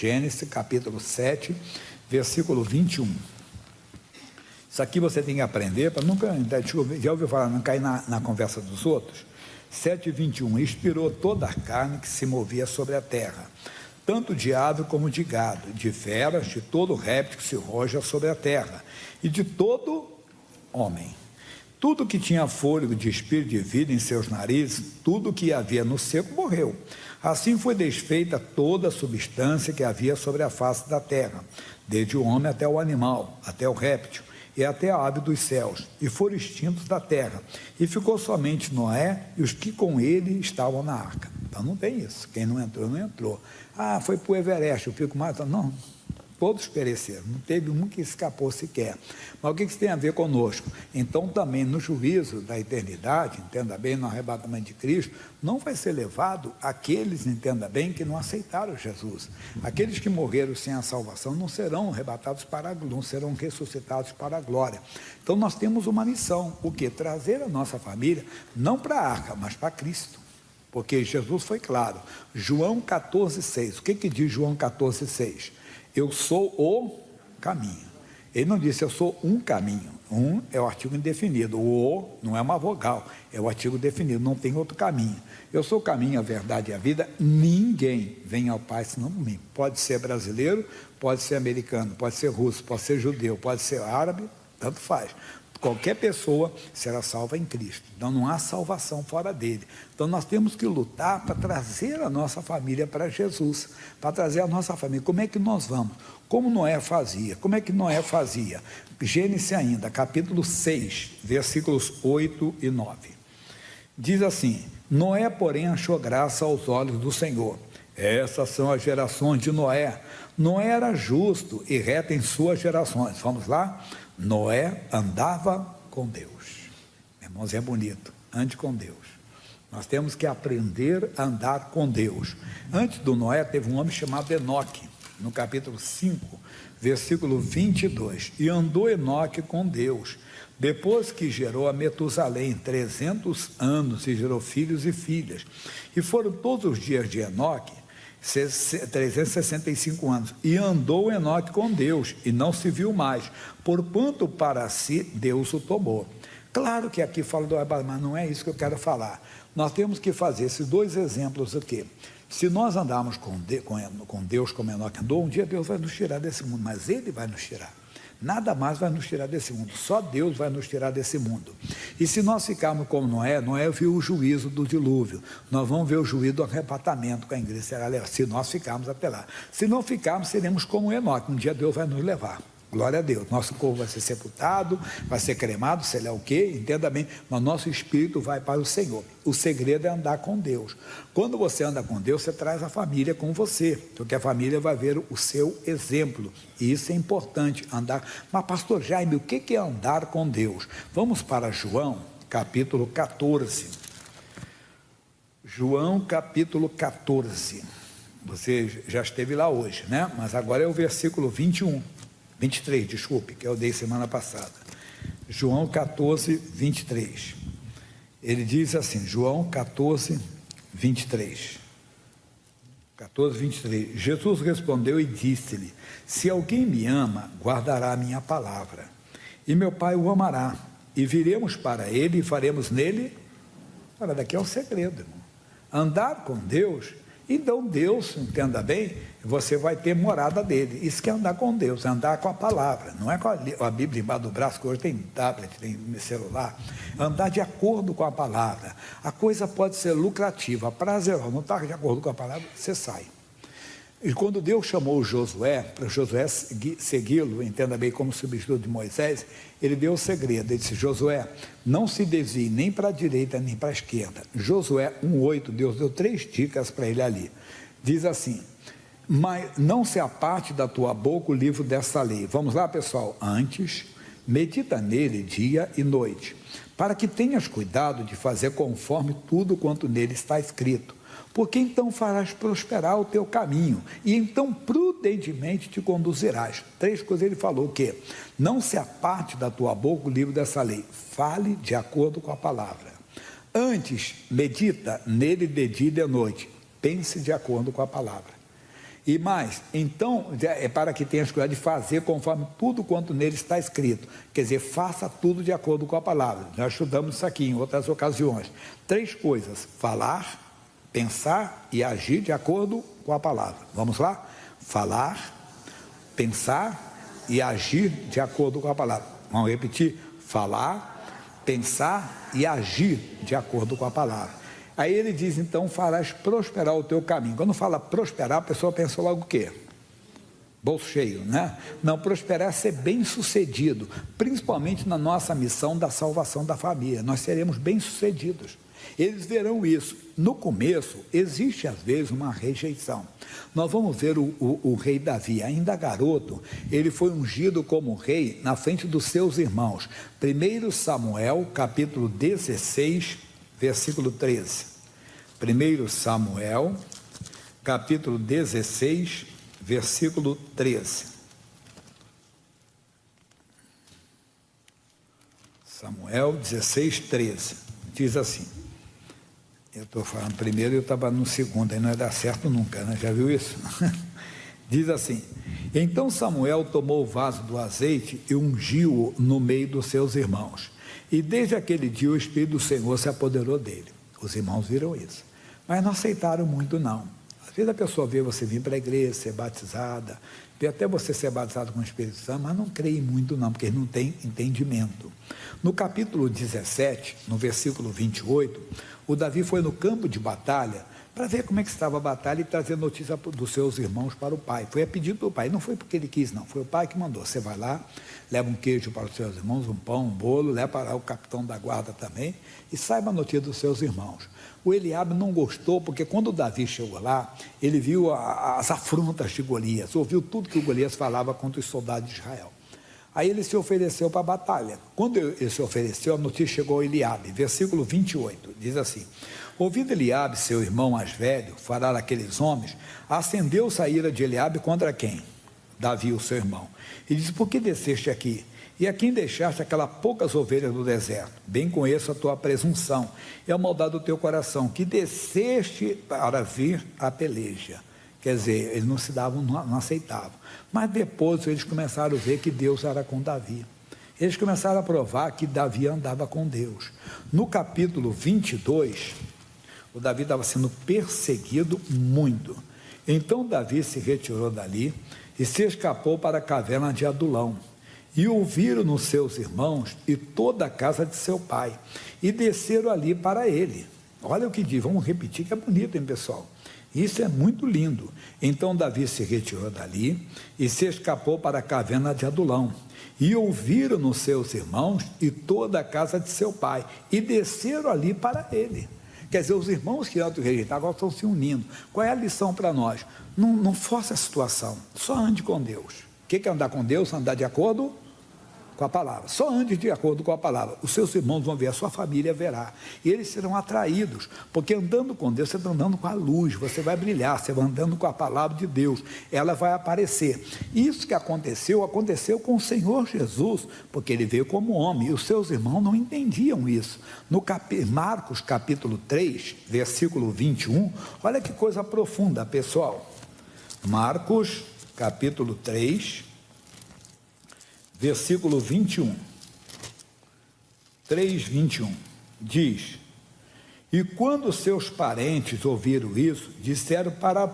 Gênesis capítulo 7, versículo 21. Isso aqui você tem que aprender para nunca, já ouviu falar, não cair na conversa dos outros? 7:21, inspirou toda a carne que se movia sobre a terra, tanto de ave como de gado, de feras, de todo réptil que se roja sobre a terra, e de todo homem. Tudo que tinha fôlego de espírito de vida em seus narizes, tudo que havia no seco morreu. Assim foi desfeita toda a substância que havia sobre a face da terra, desde o homem até o animal, até o réptil, e até a ave dos céus, e foram extintos da terra. E ficou somente Noé e os que com ele estavam na arca. Então não tem isso. Quem não entrou, não entrou. Ah, foi para o Everest, eu fico mais... Não, todos pereceram, não teve um que escapou sequer. Mas o que isso tem a ver conosco? Então também no juízo da eternidade, entenda bem, no arrebatamento de Cristo, não vai ser levado aqueles, entenda bem, que não aceitaram Jesus. Aqueles que morreram sem a salvação não serão arrebatados não serão ressuscitados para a glória. Então nós temos uma missão, o quê? Trazer a nossa família, não para a arca, mas para Cristo. Porque Jesus foi claro. João 14,6. O que diz João 14,6? Eu sou o caminho. Ele não disse eu sou um caminho. Um é o artigo indefinido. O não é uma vogal, é o artigo definido. Não tem outro caminho. Eu sou o caminho, a verdade e a vida. Ninguém vem ao Pai senão por mim. Pode ser brasileiro, pode ser americano, pode ser russo, pode ser judeu, pode ser árabe, tanto faz. Qualquer pessoa será salva em Cristo. Então não há salvação fora dele. Então nós temos que lutar para trazer a nossa família para Jesus, para trazer a nossa família. Como é que nós vamos? Como Noé fazia? Como é que Noé fazia? Gênesis ainda, capítulo 6, versículos 8 e 9. Diz assim: Noé, porém, achou graça aos olhos do Senhor. Essas são as gerações de Noé. Noé era justo e reto em suas gerações. Vamos lá? Noé andava com Deus. Irmãos, é bonito. Ande com Deus. Nós temos que aprender a andar com Deus. Antes do Noé, teve um homem chamado Enoque, no capítulo 5, versículo 22. E andou Enoque com Deus, depois que gerou a Metusalém 300 anos, e gerou filhos e filhas. E foram todos os dias de Enoque 365 anos, e andou Enoque com Deus, e não se viu mais, porquanto para si Deus o tomou. Claro que aqui fala do arrebatamento, mas não é isso que eu quero falar. Nós temos que fazer esses dois exemplos aqui. Se nós andarmos com Deus como Enoque andou, um dia Deus vai nos tirar desse mundo, mas Ele vai nos tirar. Nada mais vai nos tirar desse mundo, só Deus vai nos tirar desse mundo. E se nós ficarmos como Noé, Noé viu o juízo do dilúvio, nós vamos ver o juízo do arrebatamento com a igreja será levada, se nós ficarmos até lá. Se não ficarmos, seremos como Enoque, um dia Deus vai nos levar. Glória a Deus, nosso corpo vai ser sepultado, vai ser cremado, sei lá o que, entenda bem, mas nosso espírito vai para o Senhor. O segredo é andar com Deus. Quando você anda com Deus, você traz a família com você, porque a família vai ver o seu exemplo, e isso é importante, andar. Mas pastor Jaime, o que é andar com Deus? Vamos para João, capítulo 14. João, capítulo 14. Você já esteve lá hoje, né? Mas agora é o versículo 23, desculpe, que eu dei semana passada. João 14, 23. Ele diz assim, João 14, 23. 14, 23. Jesus respondeu e disse-lhe: se alguém me ama, guardará a minha palavra, e meu Pai o amará, e viremos para ele e faremos nele. Olha, daqui é um segredo, irmão. Andar com Deus. Então Deus, entenda bem, você vai ter morada dele. Isso que é andar com Deus, é andar com a palavra, não é com a Bíblia embaixo do braço, que hoje tem tablet, tem celular. Andar de acordo com a palavra. A coisa pode ser lucrativa, prazerosa, não está de acordo com a palavra, você sai. E quando Deus chamou Josué, para Josué segui-lo, entenda bem, como substituto de Moisés, ele deu o segredo. Ele disse: Josué, não se desvie nem para a direita nem para a esquerda. Josué 1,8, Deus deu 3 dicas para ele ali. Diz assim: mas não se aparte da tua boca o livro dessa lei. Vamos lá, pessoal. Antes, medita nele dia e noite, para que tenhas cuidado de fazer conforme tudo quanto nele está escrito. Porque então farás prosperar o teu caminho, e então prudentemente te conduzirás. 3 coisas ele falou: o quê? Não se aparte da tua boca o livro dessa lei, fale de acordo com a palavra. Antes, medita nele de dia e de noite, pense de acordo com a palavra. E mais, então, é para que tenhas cuidado de fazer conforme tudo quanto nele está escrito. Quer dizer, faça tudo de acordo com a palavra. Nós estudamos isso aqui em outras ocasiões. 3 coisas: falar, pensar e agir de acordo com a palavra. Vamos lá? Falar, pensar e agir de acordo com a palavra. Vamos repetir? Falar, pensar e agir de acordo com a palavra. Aí ele diz, então, farás prosperar o teu caminho. Quando fala prosperar, a pessoa pensa logo o quê? Bolso cheio, né? Não, prosperar é ser bem sucedido, principalmente na nossa missão da salvação da família. Nós seremos bem sucedidos. Eles verão isso. No começo, existe às vezes uma rejeição. Nós vamos ver o rei Davi, ainda garoto, ele foi ungido como rei na frente dos seus irmãos. 1 Samuel, capítulo 16, versículo 13. 1 Samuel, capítulo 16, versículo 13. Samuel 16, 13. Diz assim. Eu estou falando primeiro e eu estava no segundo, aí não ia dar certo nunca, né? Já viu isso? Diz assim: então Samuel tomou o vaso do azeite e ungiu-o no meio dos seus irmãos. E desde aquele dia o Espírito do Senhor se apoderou dele. Os irmãos viram isso, mas não aceitaram muito não. Às vezes a pessoa vê você vir para a igreja, ser batizada, vê até você ser batizado com o Espírito Santo, mas não creem muito não, porque não tem entendimento. No capítulo 17, no versículo 28, o Davi foi no campo de batalha para ver como é que estava a batalha e trazer notícia dos seus irmãos para o pai. Foi a pedido do pai, não foi porque ele quis não, foi o pai que mandou. Você vai lá, leva um queijo para os seus irmãos, um pão, um bolo, leva para o capitão da guarda também e saiba a notícia dos seus irmãos. O Eliabe não gostou, porque quando o Davi chegou lá, ele viu as afrontas de Golias, ouviu tudo que o Golias falava contra os soldados de Israel. Aí ele se ofereceu para a batalha. Quando ele se ofereceu, a notícia chegou a Eliabe, versículo 28, diz assim: ouvindo Eliabe, seu irmão mais velho, falar aqueles homens, acendeu-se a ira de Eliabe contra quem? Davi, o seu irmão. E disse: por que desceste aqui? E a quem deixaste aquelas poucas ovelhas do deserto? Bem conheço a tua presunção e a maldade do teu coração, que desceste para vir a peleja. Quer dizer, eles não se davam, não aceitavam. Mas depois eles começaram a ver que Deus era com Davi. Eles começaram a provar que Davi andava com Deus. No capítulo 22, o Davi estava sendo perseguido muito. Então Davi se retirou dali e se escapou para a caverna de Adulão. E ouviram nos seus irmãos e toda a casa de seu pai, e desceram ali para ele. Olha o que diz, vamos repetir que é bonito, hein, pessoal? Isso é muito lindo. Então Davi se retirou dali e se escapou para a caverna de Adulão. E ouviram nos seus irmãos e toda a casa de seu pai, e desceram ali para ele. Quer dizer, os irmãos que antes rejeitaram agora estão se unindo. Qual é a lição para nós? Não force a situação, só ande com Deus. O que é andar com Deus? Andar de acordo com a palavra. Só ande de acordo com a palavra. Os seus irmãos vão ver, a sua família verá. E eles serão atraídos, porque andando com Deus, você está andando com a luz, você vai brilhar, você vai andando com a palavra de Deus, ela vai aparecer. Isso que aconteceu com o Senhor Jesus, porque ele veio como homem, e os seus irmãos não entendiam isso. No Marcos capítulo 3, versículo 21, olha que coisa profunda, pessoal. Marcos capítulo 3, versículo 21, 3:21, diz: e quando seus parentes ouviram isso, disseram para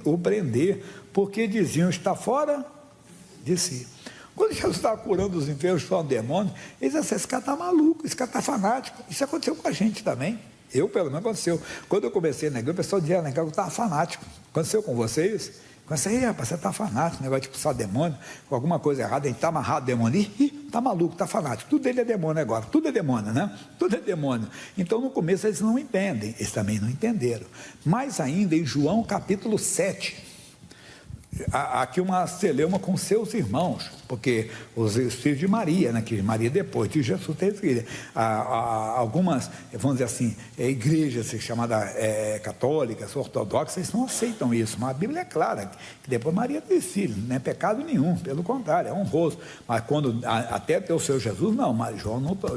o prender, porque diziam: está fora de si. Quando Jesus estava curando os enfermos com o demônio, eles diziam: esse cara está maluco, esse cara está fanático. Isso aconteceu com a gente também. Eu, pelo menos, aconteceu. Quando eu comecei na igreja, o pessoal dizia que eu estava fanático. Aconteceu com vocês? Aí, rapaz, você está fanático, negócio de expulsar demônio, com alguma coisa errada, a gente está amarrado demônio, está maluco, está fanático, tudo dele é demônio agora, tudo é demônio, né? Tudo é demônio. Então, no começo, eles não entendem, eles também não entenderam. Mais ainda, em João capítulo 7, aqui uma celeuma com seus irmãos, porque os filhos de Maria, né, que Maria depois de Jesus teve filha, algumas, vamos dizer assim, igrejas chamadas católicas, ortodoxas, não aceitam isso, mas a Bíblia é clara, que depois Maria teve filho, não é pecado nenhum, pelo contrário, é honroso, mas quando até ter o seu Jesus, não, mas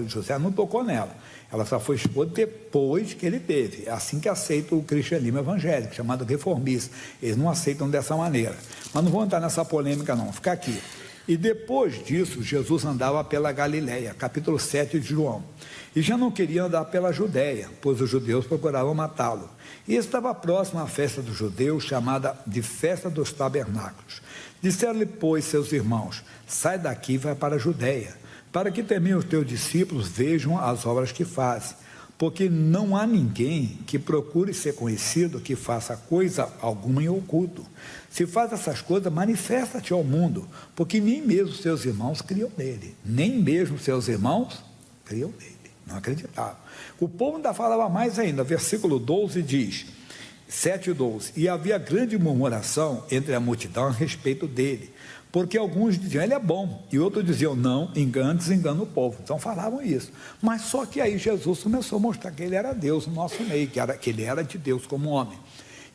José não tocou nela. Ela só foi esposa depois que ele teve. É assim que aceita o cristianismo evangélico, chamado reformista. Eles não aceitam dessa maneira. Mas não vou entrar nessa polêmica não, fica aqui. E depois disso, Jesus andava pela Galileia, capítulo 7 de João. E já não queria andar pela Judéia, pois os judeus procuravam matá-lo. E estava próximo à festa dos judeus, chamada de Festa dos Tabernáculos. Disseram-lhe, pois, seus irmãos, sai daqui e vai para a Judéia, para que também os teus discípulos vejam as obras que fazes. Porque não há ninguém que procure ser conhecido que faça coisa alguma em oculto. Se faz essas coisas, manifesta-te ao mundo, porque nem mesmo seus irmãos criam nele. Nem mesmo seus irmãos criam nele. Não acreditavam. O povo ainda falava mais ainda. Versículo 12 diz, 7:12, e havia grande murmuração entre a multidão a respeito dele, porque alguns diziam, ele é bom, e outros diziam, não, engana o povo. Então falavam isso. Mas só que aí Jesus começou a mostrar que ele era Deus no nosso meio, que ele era de Deus como homem.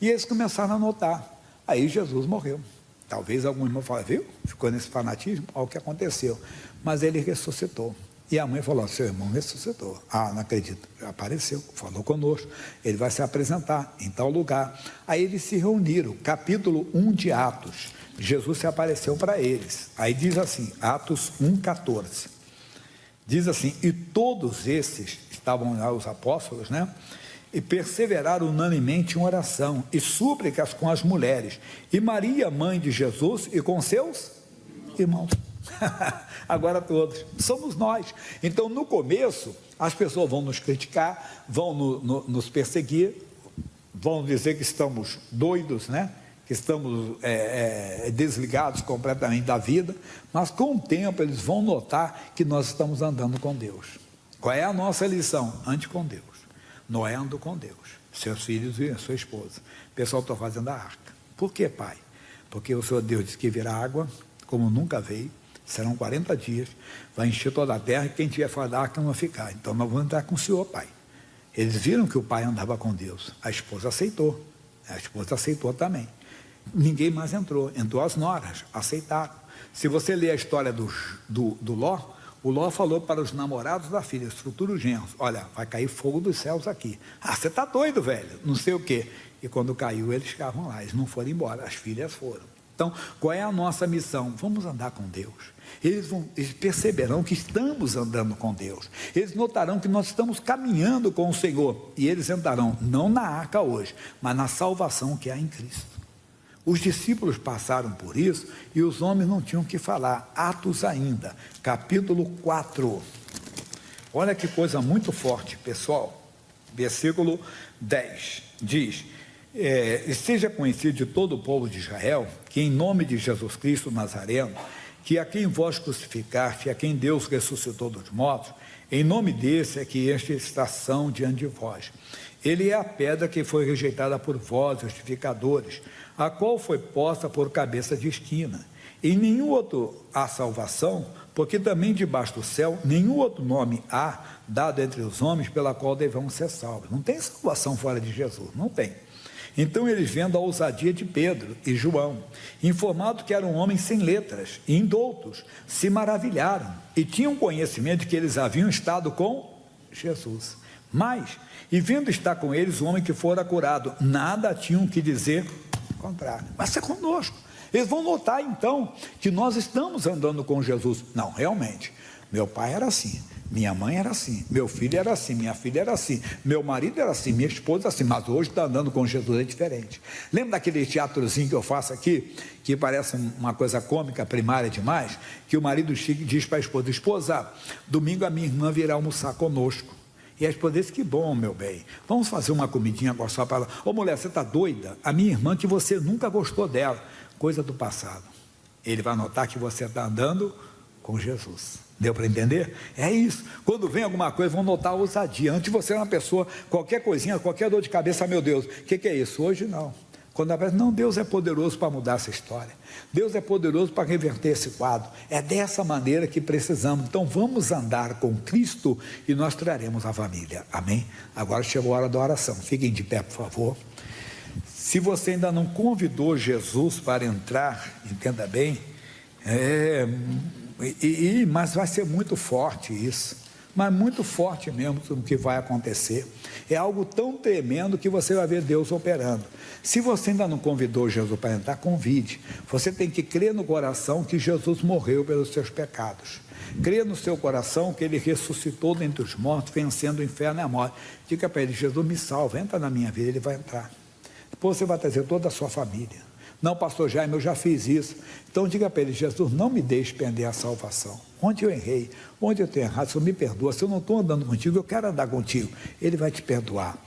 E eles começaram a notar. Aí Jesus morreu. Talvez algum irmão fale, viu? Ficou nesse fanatismo, olha o que aconteceu. Mas ele ressuscitou. E a mãe falou, seu irmão ressuscitou. Ah, não acredito. Apareceu, falou conosco. Ele vai se apresentar em tal lugar. Aí eles se reuniram, capítulo 1 de Atos. Jesus se apareceu para eles. Aí diz assim, Atos 1:14. Diz assim, e todos esses, estavam lá os apóstolos, né? E perseveraram unanimemente em oração e súplicas com as mulheres. E Maria, mãe de Jesus, e com seus irmãos. Agora todos, somos nós. Então no começo as pessoas vão nos criticar, vão nos perseguir, vão dizer que estamos doidos, né? Que estamos desligados completamente da vida, mas com o tempo eles vão notar que nós estamos andando com Deus. Qual é a nossa lição? Ande com Deus. Noé andou com Deus, seus filhos e a sua esposa. O pessoal está fazendo a arca. Por que, pai? Porque o Senhor Deus disse que virá água como nunca veio. Serão 40 dias, vai encher toda a terra, e quem tiver fora da arca não vai ficar. Então nós vamos andar com o Senhor, pai. Eles viram que o pai andava com Deus. A esposa aceitou também. Ninguém mais entrou as noras, aceitaram. Se você ler a história do Ló, o Ló falou para os namorados da filha, os futuros genros, olha, vai cair fogo dos céus aqui. Ah, você está doido, velho, não sei o quê. E quando caiu, eles ficavam lá, eles não foram embora, as filhas foram. Então, qual é a nossa missão? Vamos andar com Deus. Eles perceberão que estamos andando com Deus. Eles notarão que nós estamos caminhando com o Senhor. E eles entrarão, não na arca hoje, mas na salvação que há em Cristo. Os discípulos passaram por isso e os homens não tinham que falar. Atos ainda, capítulo 4. Olha que coisa muito forte, pessoal. Versículo 10 diz... seja conhecido de todo o povo de Israel, que em nome de Jesus Cristo Nazareno, que a quem vós crucificaste, a quem Deus ressuscitou dos mortos, em nome desse é que esta estação diante de vós. Ele é a pedra que foi rejeitada por vós, justificadores, a qual foi posta por cabeça de esquina. Em nenhum outro há salvação, porque também debaixo do céu, nenhum outro nome há dado entre os homens pela qual devemos ser salvos. Não tem salvação fora de Jesus, não tem. Então eles, vendo a ousadia de Pedro e João, informado que eram homens sem letras e indoutos, se maravilharam e tinham conhecimento de que eles haviam estado com Jesus. Mas, e vendo estar com eles o homem que fora curado, nada tinham que dizer contrário. Mas é conosco. Eles vão notar então que nós estamos andando com Jesus. Não, realmente, meu pai era assim. Minha mãe era assim, meu filho era assim, minha filha era assim, meu marido era assim, minha esposa assim, mas hoje está andando com Jesus é diferente. Lembra daquele teatrozinho que eu faço aqui, que parece uma coisa cômica, primária demais, que o marido chique diz para a esposa, esposa, domingo a minha irmã virá almoçar conosco. E a esposa diz, que bom, meu bem, vamos fazer uma comidinha gostosa para ela. Ô mulher, você está doida? A minha irmã que você nunca gostou dela, coisa do passado. Ele vai notar que você está andando com Jesus. Deu para entender? É isso. Quando vem alguma coisa, vão notar a ousadia. Antes você era uma pessoa, qualquer coisinha, qualquer dor de cabeça, meu Deus, o que é isso? Hoje não. Quando aparece, não, Deus é poderoso para mudar essa história. Deus é poderoso para reverter esse quadro. É dessa maneira que precisamos. Então vamos andar com Cristo e nós traremos a família. Amém? Agora chegou a hora da oração. Fiquem de pé, por favor. Se você ainda não convidou Jesus para entrar, entenda bem, mas vai ser muito forte isso. mas muito forte mesmo sobre o que vai acontecer. É algo tão tremendo que você vai ver Deus operando. Se você ainda não convidou Jesus para entrar, convide. Você tem que crer no coração que Jesus morreu pelos seus pecados. Crê no seu coração que Ele ressuscitou dentre os mortos, vencendo o inferno e a morte. Diga para Ele: Jesus, me salva, entra na minha vida. Ele vai entrar. Depois você vai trazer toda a sua família. Não, pastor Jaime, eu já fiz isso. Então diga para Ele: Jesus, não me deixe perder a salvação. Onde eu errei, onde eu tenho errado, Senhor, me perdoa. Se eu não estou andando contigo, eu quero andar contigo. Ele vai te perdoar.